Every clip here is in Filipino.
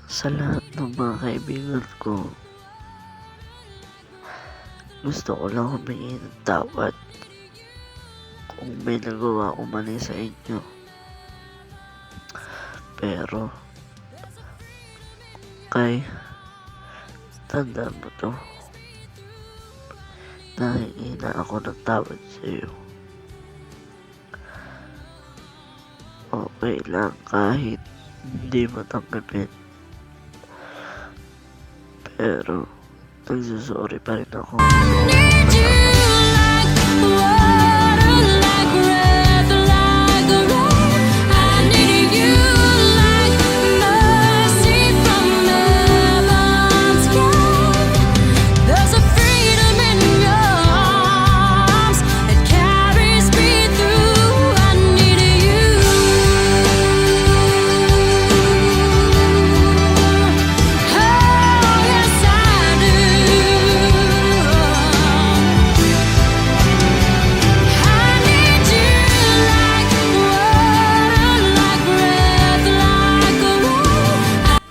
Sa lahat ng mga kaibigan ko, gusto ko lang humingi ng tawad kung may nagawa ko mali sa inyo. Pero, tandaan mo to, nahingi na ako ng tawad sa iyo. Okay lang kahit hindi mo tanggapin. Pero, nagsusorry pa rin ako.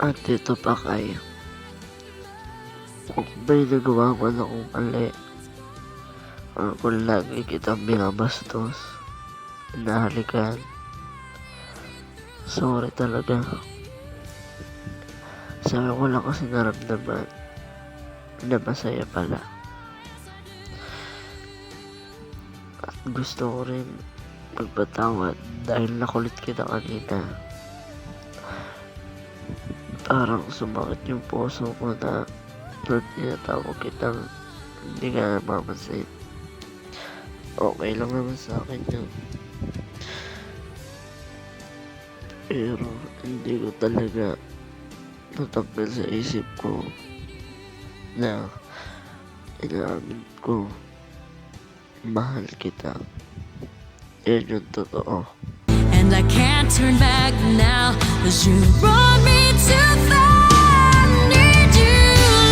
At ito pa kayo, kung may nagawa ko na akong mali, or kung lagi kitang binabastos, hinahalikan, sorry talaga. Sabi ko lang kasi naramdaman na masaya pala. At gusto ko rin magpatawad dahil nakulit kita kanina. Parang sumakit yung puso ko na tinatawag kitang hindi ka mamansin. Okay lang naman sa akin yun. Pero hindi ko talaga natanggal sa isip ko na inaamin ko mahal kita. Yan yung totoo. And I can't turn back now, 'cause you brought me too far. Need you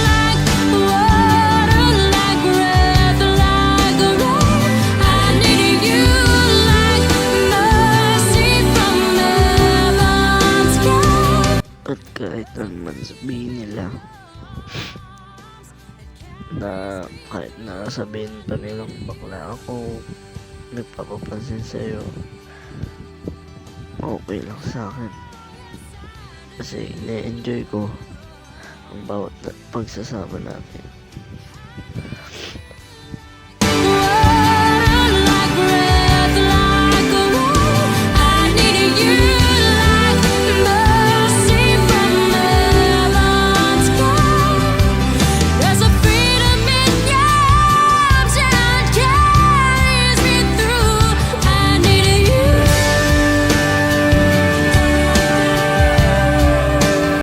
like water, like breath, like a rain. I need you like mercy from heaven's sky. At kahit naman sabihin nila na kahit sabihin pa nilang bakla ako, nagpapapansin sa'yo, okay lang sa akin. Kasi na-enjoy ko ang bawat pagsasama natin.